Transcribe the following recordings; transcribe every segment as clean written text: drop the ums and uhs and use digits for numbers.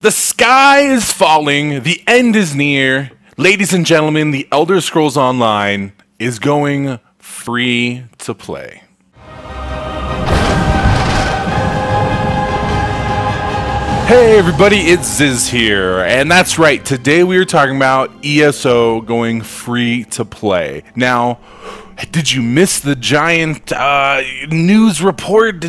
The sky is falling, the end is near. Ladies and gentlemen, The Elder Scrolls Online is going free to play. Hey everybody, it's Ziz here, and that's right, today we are talking about ESO going free to play. Now, did you miss the giant news report?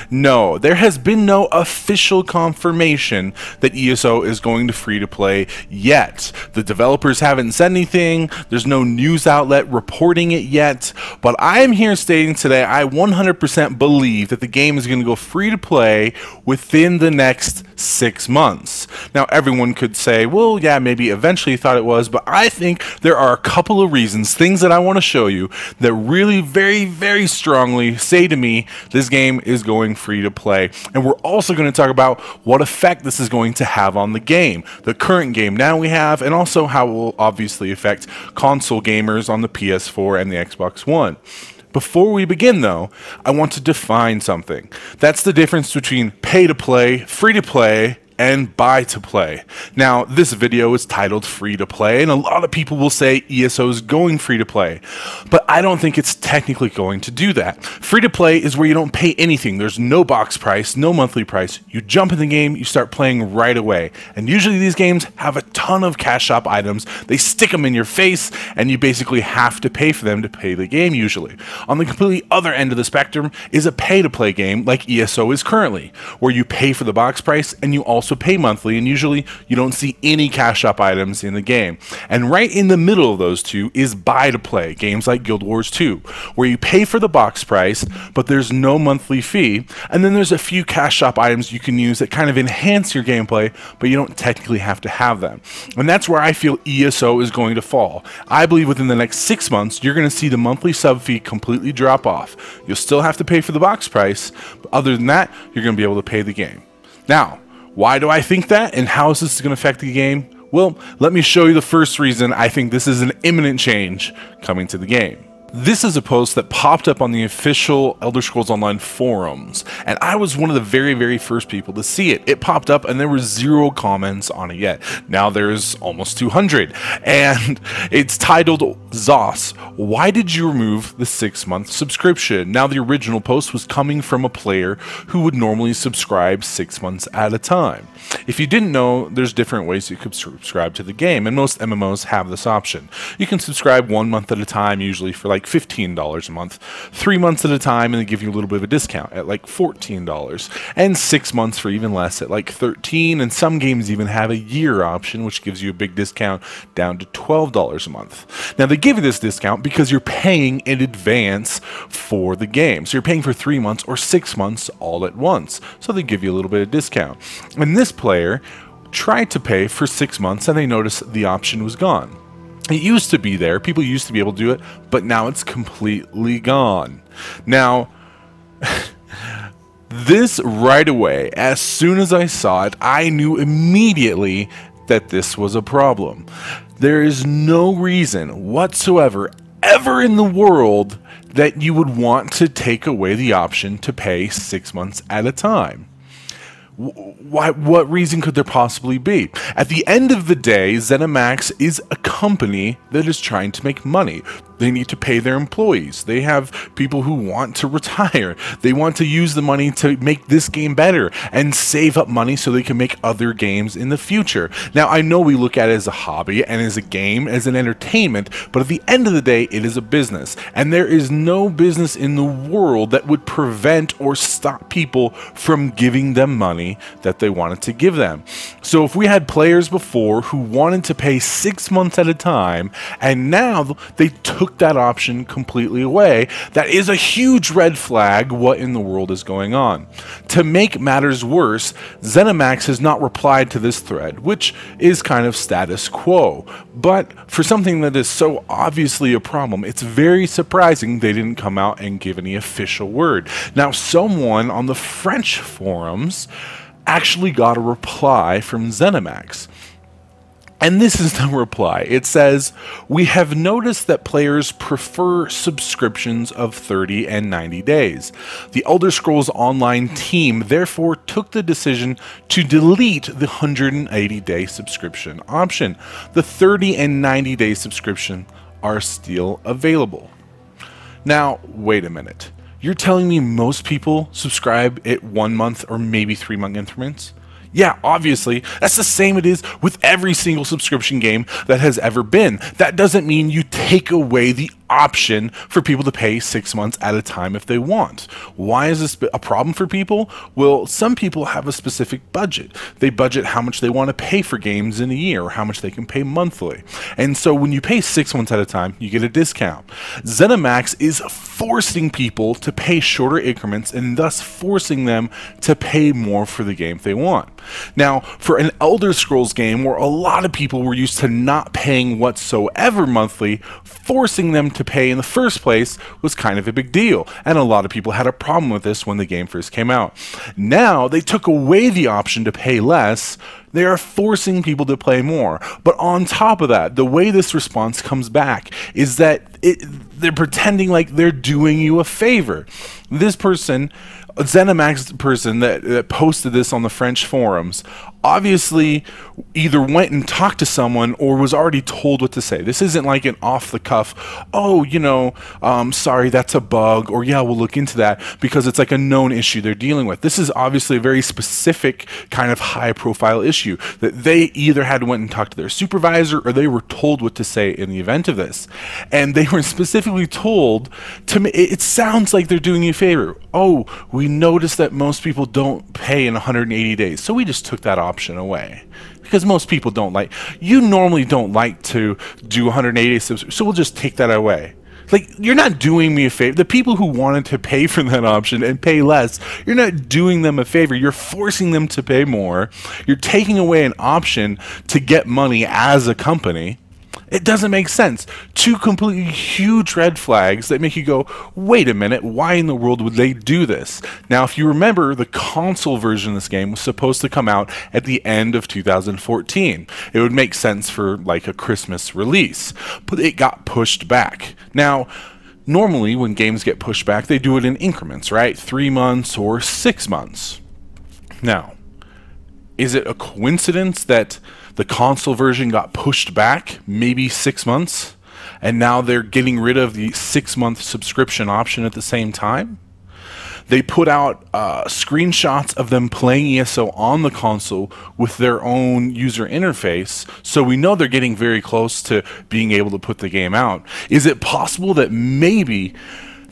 No, there has been no official confirmation that ESO is going to free to play yet. The developers haven't said anything, there's no news outlet reporting it yet, but I'm here stating today I 100% believe that the game is going to go free to play within the next 6 months. Now everyone could say, well yeah, maybe eventually thought it was, but I think there are a couple of reasons, things that I want to show you that really very strongly say to me this game is going free to play. And we're also going to talk about what effect this is going to have on the game, the current game now we have, and also how it will obviously affect console gamers on the PS4 and the Xbox One. Before we begin though, I want to define something. That's the difference between pay to play, free to play, and buy to play. Now, this video is titled free to play, and a lot of people will say ESO is going free to play, but I don't think it's technically going to do that. Free to play is where you don't pay anything. There's no box price, no monthly price. You jump in the game, you start playing right away. And usually these games have a ton of cash shop items. They stick them in your face, and you basically have to pay for them to play the game usually. On the completely other end of the spectrum is a pay to play game like ESO is currently, where you pay for the box price and you also pay monthly, and usually you don't see any cash shop items in the game. And right in the middle of those two is buy to play, games like Guild Wars 2, where you pay for the box price, but there's no monthly fee, and then there's a few cash shop items you can use that kind of enhance your gameplay, but you don't technically have to have them. And that's where I feel ESO is going to fall. I believe within the next 6 months, you're going to see the monthly sub fee completely drop off. You'll still have to pay for the box price, but other than that, you're going to be able to pay the game. Now, why do I think that, and how is this going to affect the game? Well, let me show you the first reason I think this is an imminent change coming to the game. This is a post that popped up on the official Elder Scrolls Online forums, and I was one of the very first people to see it. It popped up and there were 0 comments on it yet. Now there's almost 200, and it's titled, Zos, why did you remove the 6-month subscription? Now the original post was coming from a player who would normally subscribe 6 months at a time. If you didn't know, there's different ways you could subscribe to the game, and most MMOs have this option. You can subscribe 1 month at a time, usually for like $15 a month, 3 months at a time, and they give you a little bit of a discount at like $14, and 6 months for even less at like $13, and some games even have a year option, which gives you a big discount down to $12 a month. Now they give you this discount because you're paying in advance for the game. So you're paying for 3 months or 6 months all at once. So they give you a little bit of discount. And this player tried to pay for 6 months and they noticed the option was gone. It used to be there, people used to be able to do it, but now it's completely gone. Now, this right away, as soon as I saw it, I knew immediately that this was a problem. There is no reason whatsoever, ever in the world, that you would want to take away the option to pay 6 months at a time. What reason could there possibly be? At the end of the day, ZeniMax is a company that is trying to make money. They need to pay their employees. They have people who want to retire. They want to use the money to make this game better and save up money so they can make other games in the future. Now, I know we look at it as a hobby and as a game, as an entertainment, but at the end of the day, it is a business. And there is no business in the world that would prevent or stop people from giving them money that they wanted to give them. So if we had players before who wanted to pay 6 months at a time, and now they took that option completely away, that is a huge red flag. What in the world is going on? To make matters worse, ZeniMax has not replied to this thread, which is kind of status quo. But for something that is so obviously a problem, it's very surprising they didn't come out and give any official word. Now, someone on the French forums actually got a reply from ZeniMax. And this is the reply. It says, "We have noticed that players prefer subscriptions of 30 and 90 days. The Elder Scrolls Online team therefore took the decision to delete the 180-day subscription option. The 30 and 90-day subscription are still available." Now, wait a minute. You're telling me most people subscribe at 1 month or maybe 3-month increments? Yeah, obviously, that's the same it is with every single subscription game that has ever been. That doesn't mean you take away the option for people to pay 6 months at a time if they want. Why is this a problem for people? Well, some people have a specific budget. They budget how much they want to pay for games in a year or how much they can pay monthly. And so when you pay 6 months at a time, you get a discount. ZeniMax is forcing people to pay shorter increments and thus forcing them to pay more for the game they want. Now, for an Elder Scrolls game where a lot of people were used to not paying whatsoever monthly, forcing them to pay in the first place was kind of a big deal, and a lot of people had a problem with this when the game first came out. Now, they took away the option to pay less. They are forcing people to play more. But on top of that, the way this response comes back is that they're pretending like they're doing you a favor. This person, a ZeniMax person that posted this on the French forums, obviously either went and talked to someone or was already told what to say. This isn't like an off-the-cuff, oh, you know, sorry, that's a bug, or yeah, we'll look into that, because it's like a known issue they're dealing with. This is obviously a very specific kind of high-profile issue that they either had went and talked to their supervisor or they were told what to say in the event of this. And they were specifically told, it sounds like they're doing you a favor. Oh, we noticed that most people don't pay in 180 days, so we just took that option away. Because most people don't like, you normally don't like to do 180 days, so we'll just take that away. Like, you're not doing me a favor. The people who wanted to pay for that option and pay less, you're not doing them a favor. You're forcing them to pay more. You're taking away an option to get money as a company. It doesn't make sense. Two completely huge red flags that make you go, wait a minute, why in the world would they do this? Now, if you remember, the console version of this game was supposed to come out at the end of 2014. It would make sense for like a Christmas release, but it got pushed back. Now, normally when games get pushed back, they do it in increments, right? 3 months or 6 months. Now, is it a coincidence that the console version got pushed back maybe 6 months, and now they're getting rid of the 6-month subscription option at the same time? They put out screenshots of them playing ESO on the console with their own user interface, so we know they're getting very close to being able to put the game out. Is it possible that maybe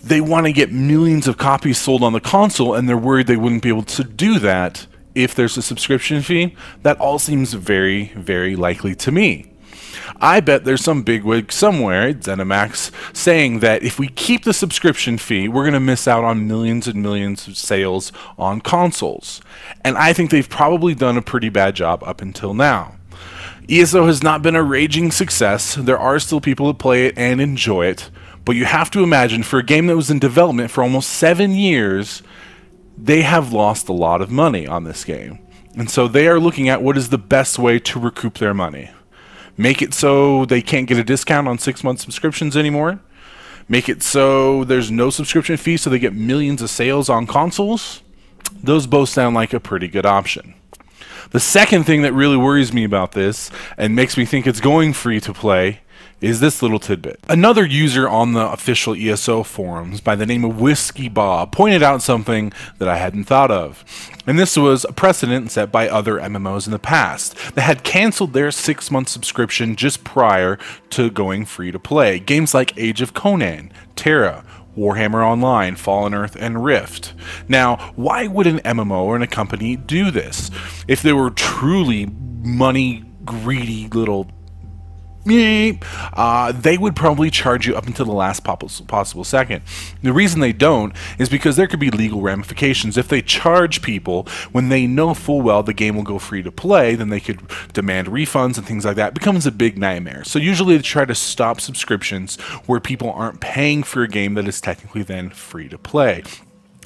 they want to get millions of copies sold on the console and they're worried they wouldn't be able to do that if there's a subscription fee? That all seems very, very likely to me. I bet there's some bigwig somewhere at ZeniMax saying that if we keep the subscription fee, we're going to miss out on millions and millions of sales on consoles. And I think they've probably done a pretty bad job up until now. ESO has not been a raging success. There are still people who play it and enjoy it. But you have to imagine, for a game that was in development for almost 7 years, they have lost a lot of money on this game. And so they are looking at what is the best way to recoup their money. Make it so they can't get a discount on 6-month subscriptions anymore. Make it so there's no subscription fee so they get millions of sales on consoles. Those both sound like a pretty good option. The second thing that really worries me about this and makes me think it's going free to play is this little tidbit. Another user on the official ESO forums by the name of Whiskey Bob pointed out something that I hadn't thought of. And this was a precedent set by other MMOs in the past that had canceled their 6-month subscription just prior to going free to play. Games like Age of Conan, Terra, Warhammer Online, Fallen Earth, and Rift. Now, why would an MMO or a company do this? If they were truly money greedy little they would probably charge you up until the last possible second. The reason they don't is because there could be legal ramifications. If they charge people when they know full well the game will go free to play, then they could demand refunds and things like that. It becomes a big nightmare. So usually they try to stop subscriptions where people aren't paying for a game that is technically then free to play.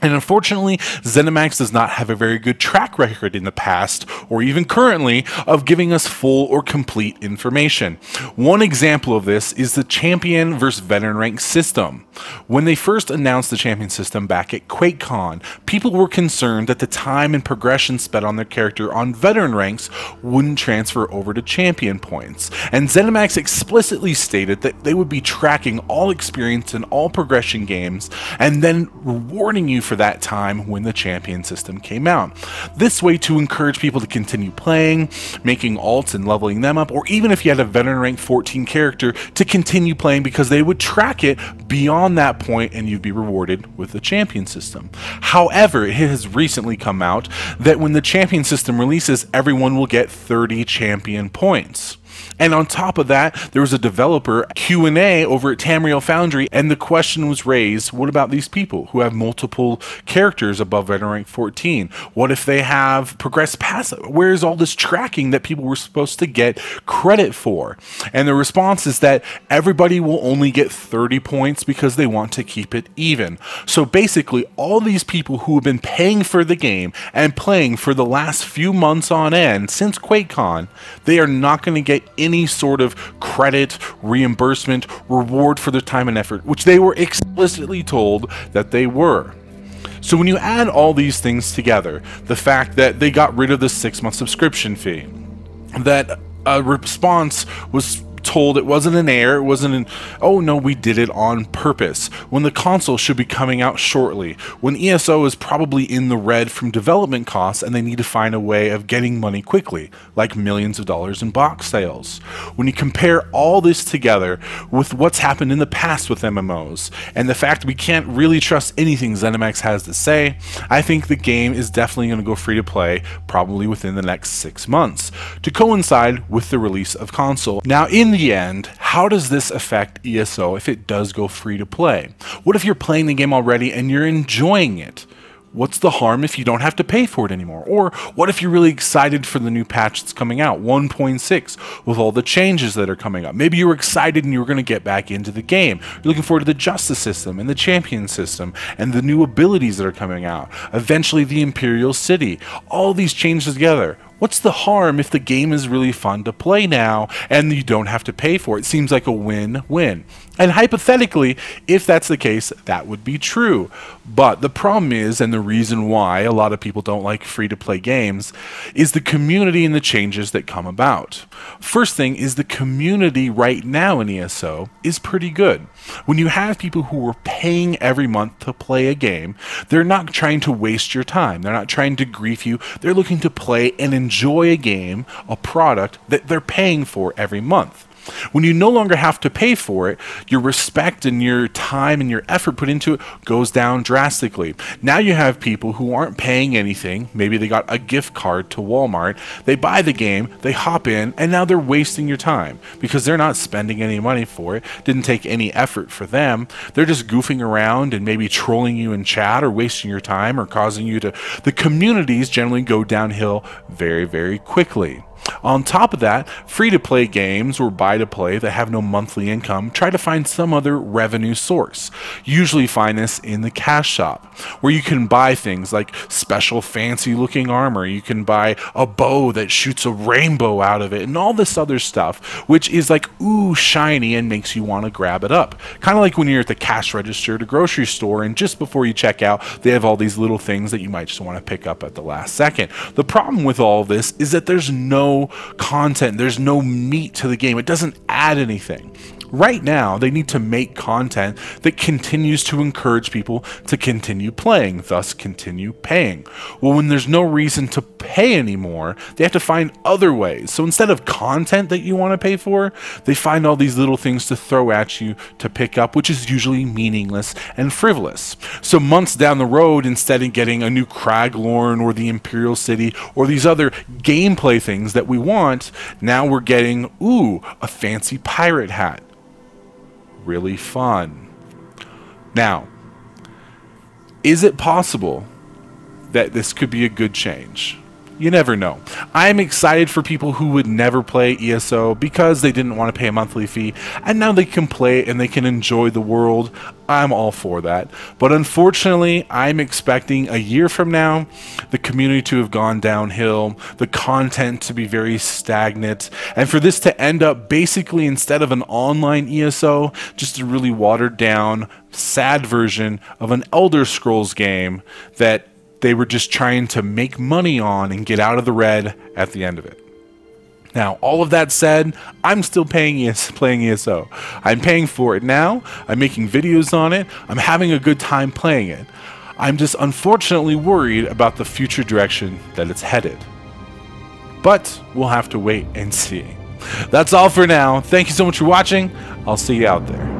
And unfortunately, ZeniMax does not have a very good track record in the past, or even currently, of giving us full or complete information. One example of this is the Champion versus Veteran Rank system. When they first announced the Champion system back at QuakeCon, people were concerned that the time and progression spent on their character on Veteran ranks wouldn't transfer over to Champion points. And ZeniMax explicitly stated that they would be tracking all experience in all progression games and then rewarding you for that time when the Champion system came out. This way to encourage people to continue playing, making alts and leveling them up, or even if you had a Veteran rank 14 character, to continue playing because they would track it beyond that point and you'd be rewarded with the Champion system. However, it has recently come out that when the Champion system releases, everyone will get 30 Champion points. And on top of that, there was a developer Q&A over at Tamriel Foundry, and the question was raised, what about these people who have multiple characters above Veteran rank 14? What if they have progressed past it? Where's all this tracking that people were supposed to get credit for? And the response is that everybody will only get 30 points because they want to keep it even. So basically, all these people who have been paying for the game and playing for the last few months on end since QuakeCon, they are not going to get any sort of credit, reimbursement, reward for their time and effort, which they were explicitly told that they were. So when you add all these things together, the fact that they got rid of the 6-month subscription fee, that a response was told it wasn't an error, it wasn't an, oh no, we did it on purpose, when the console should be coming out shortly, when ESO is probably in the red from development costs and they need to find a way of getting money quickly, like millions of dollars in box sales. When you compare all this together with what's happened in the past with MMOs, and the fact we can't really trust anything ZeniMax has to say, I think the game is definitely going to go free to play, probably within the next 6 months, to coincide with the release of console. Now, in the end, how does this affect ESO if it does go free to play? What if you're playing the game already and you're enjoying it? What's the harm if you don't have to pay for it anymore? Or what if you're really excited for the new patch that's coming out, 1.6, with all the changes that are coming up? Maybe you were excited and you were going to get back into the game. You're looking forward to the Justice system and the Champion system and the new abilities that are coming out. Eventually the Imperial City. All these changes together. What's the harm if the game is really fun to play now and you don't have to pay for it? It seems like a win-win. And hypothetically, if that's the case, that would be true. But the problem is, and the reason why a lot of people don't like free-to-play games, is the community and the changes that come about. First thing is the community right now in ESO is pretty good. When you have people who are paying every month to play a game, they're not trying to waste your time. They're not trying to grief you. They're looking to play and enjoy a game, a product that they're paying for every month. When you no longer have to pay for it, your respect and your time and your effort put into it goes down drastically. Now you have people who aren't paying anything. Maybe they got a gift card to Walmart. They buy the game, they hop in, and now they're wasting your time because they're not spending any money for it. Didn't take any effort for them. They're just goofing around and maybe trolling you in chat or wasting your time or causing you to... The communities generally go downhill very, very quickly. On top of that, free-to-play games or buy-to-play that have no monthly income try to find some other revenue source. Usually find this in the cash shop, where you can buy things like special fancy-looking armor, you can buy a bow that shoots a rainbow out of it, and all this other stuff, which is like, ooh, shiny and makes you want to grab it up. Kind of like when you're at the cash register at a grocery store, and just before you check out, they have all these little things that you might just want to pick up at the last second. The problem with all of this is that there's no content, there's no meat to the game. It doesn't add anything. Right now, they need to make content that continues to encourage people to continue playing, thus continue paying. Well, when there's no reason to pay anymore, they have to find other ways. So instead of content that you want to pay for, they find all these little things to throw at you to pick up, which is usually meaningless and frivolous. So months down the road, instead of getting a new Craglorn or the Imperial City or these other gameplay things that we want, now we're getting, ooh, a fancy pirate hat. Really fun. Now, is it possible that this could be a good change? You never know. I'm excited for people who would never play ESO because they didn't want to pay a monthly fee, and now they can play and they can enjoy the world. I'm all for that. But unfortunately, I'm expecting a year from now the community to have gone downhill, the content to be very stagnant, and for this to end up basically, instead of an online ESO, just a really watered down, sad version of an Elder Scrolls game that they were just trying to make money on and get out of the red at the end of it. Now, all of that said, I'm still playing ESO. I'm paying for it now. I'm making videos on it. I'm having a good time playing it. I'm just unfortunately worried about the future direction that it's headed. But we'll have to wait and see. That's all for now. Thank you so much for watching. I'll see you out there.